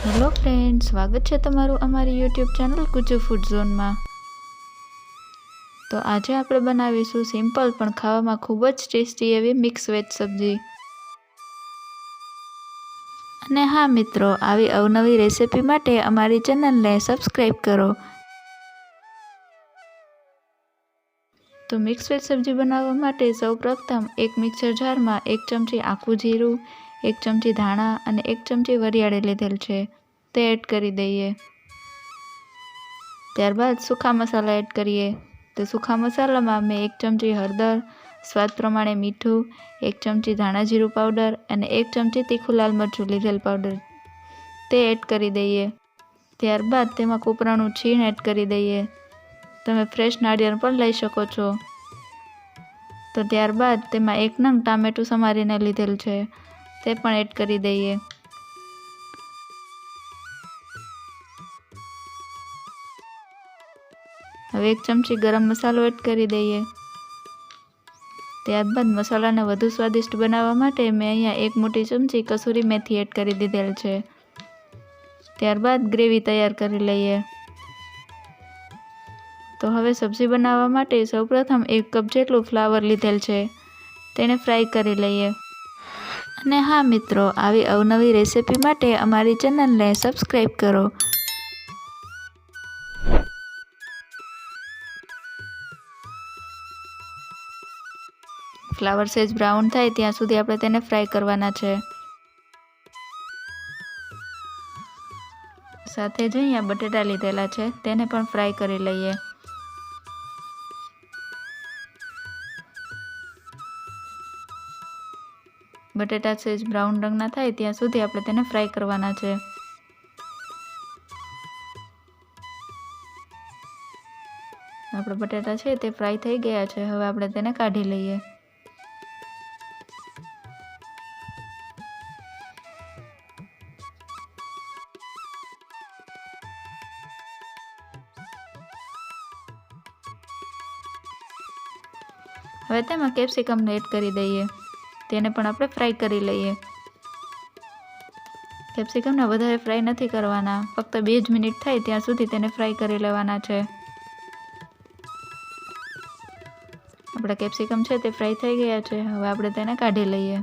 Hello friend, સ્વાગત છે તમારું અમારી યુટ્યુબ ચેનલ ગુજ્જુ ફૂડ ઝોનમાં। તો આજે આપણે બનાવીશું સિમ્પલ પણ ખાવામાં ખૂબ જ ટેસ્ટી એવી મિક્સ વેજ સબ્જી। અને હા મિત્રો, આવી અવનવી રેસિપી માટે અમારી ચેનલને સબસ્ક્રાઈબ કરો। તો મિક્સ વેજ સબ્જી બનાવવા માટે સૌપ્રથમ એક મિક્સર જારમાં 1 ચમચી આખું જીરું, 1 ચમચી ધાણા અને 1 ચમચી વરિયાળી લીધેલ છે, તે એડ કરી દઈએ। ત્યારબાદ સૂકા મસાલા એડ કરીએ। તો સૂકા મસાલામાં મેં 1 ચમચી હળદર, સ્વાદ પ્રમાણે મીઠું, 1 ચમચી ધાણા જીરું પાવડર અને 1 ચમચી તીખું લાલ મરચું લીધેલ પાવડર, તે એડ કરી દઈએ। ત્યારબાદ તેમાં કોપરાનું છીણ એડ કરી દઈએ। તમે ફ્રેશ નાળિયેર પણ લઈ શકો છો। તો ત્યારબાદ તેમાં 1 નંગ ટામેટું સમારીને લીધેલ છે, તે પણ એડ કરી દઈએ। હવે 1 ચમચી ગરમ મસાલો એડ કરી દઈએ। ત્યારબાદ મસાલાને વધુ સ્વાદિષ્ટ બનાવવા માટે મેં અહીંયા 1 મોટી ચમચી કસૂરી મેથી એડ કરી દીધેલ છે। ત્યારબાદ ગ્રેવી તૈયાર કરી લઈએ। તો હવે સબ્જી બનાવવા માટે સૌપ્રથમ 1 કપ જેટલું ફ્લાવર લીધેલ છે, તેને ફ્રાય કરી લઈએ। અને હા મિત્રો, આવી અવનવી રેસિપી માટે અમારી ચેનલને સબસ્ક્રાઈબ કરો। ફ્લાવર સેજ બ્રાઉન થાય ત્યાં સુધી આપણે તેને ફ્રાય કરવાના છે। સાથે જ અહીંયા બટેટા લીધેલા છે, તેને પણ ફ્રાય કરી લઈએ। બટેટા સેજ બ્રાઉન રંગના થાય ત્યાં સુધી આપણે તેને ફ્રાય કરવાના છે। આપણા બટેટા છે તે ફ્રાય થઈ ગયા છે, હવે આપણે તેને કાઢી લઈએ। હવે તેમાં કેપ્સિકમને એડ કરી દઈએ, તેને પણ આપણે ફ્રાય કરી લઈએ। કેપ્સિકમને વધારે ફ્રાય નથી કરવાના, ફક્ત 2 જ મિનિટ થાય ત્યાં સુધી તેને ફ્રાય કરી લેવાના છે। આપણા કેપ્સિકમ છે તે ફ્રાય થઈ ગયા છે, હવે આપણે તેને કાઢી લઈએ।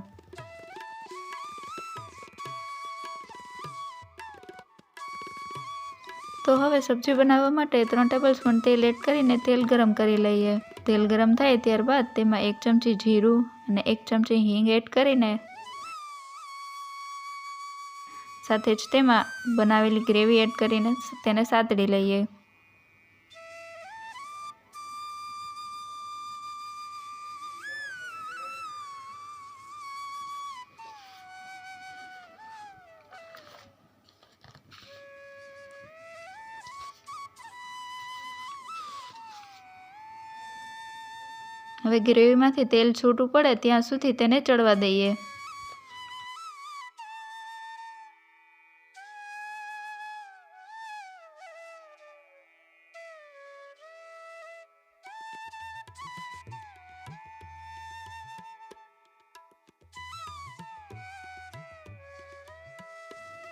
તો હવે સબ્જી બનાવવા માટે 3 ટેબલસ્પૂન તેલ એડ કરીને તેલ ગરમ કરી લઈએ। તેલ ગરમ થાય ત્યારબાદ તેમાં 1 ચમચી જીરું અને 1 ચમચી હિંગ એડ કરીને સાથે જ તેમાં બનાવેલી ગ્રેવી એડ કરીને તેને સાતળી લઈએ। હવે ગ્રેવીમાંથી તેલ છૂટું પડે ત્યાં સુધી તેને ચડવા દઈએ।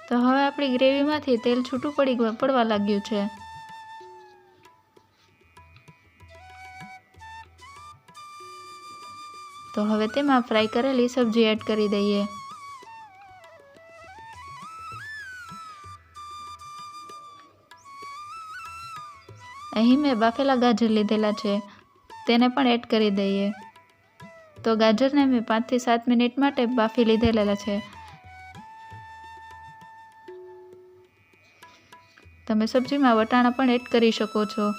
તો હવે આપણી ગ્રેવીમાંથી તેલ છૂટું પડવા લાગ્યું છે। તો હવે તેમાં ફ્રાય કરેલી સબ્જી એડ કરી દઈએ। અહીં મેં બાફેલા ગાજર લીધેલા છે, તેને પણ એડ કરી દઈએ। તો ગાજરને મેં 5 થી 7 મિનિટ માટે બાફી લીધેલા છે। તમે સબ્જીમાં વટાણા પણ એડ કરી શકો છો।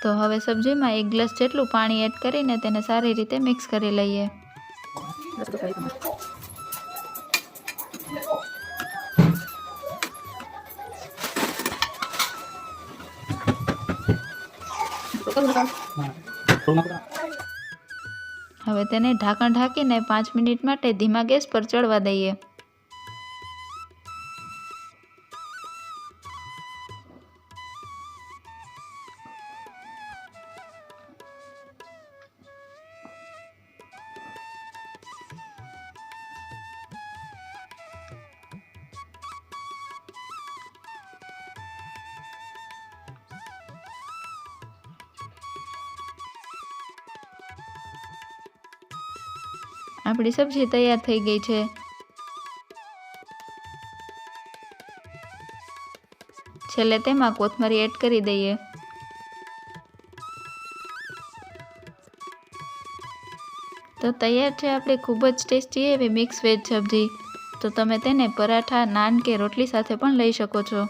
તો હવે સબ્જીમાં 1 ગ્લાસ જેટલું પાણી એડ કરીને તેને સારી રીતે મિક્સ કરી લઈએ। હવે તેને ઢાંકણ ઢાંકીને 5 મિનિટ માટે ધીમા ગેસ પર ચડવા દઈએ। આપણી સબ્જી તૈયાર થઈ ગઈ છે। છેલ્લે તેમાં કોથમરી એડ કરી દઈએ। તો તૈયાર છે આપણી ખૂબ જ ટેસ્ટી એવી મિક્સ વેજ સબ્જી। તો તમે તેને પરાઠા, નાન કે રોટલી સાથે પણ લઈ શકો છો।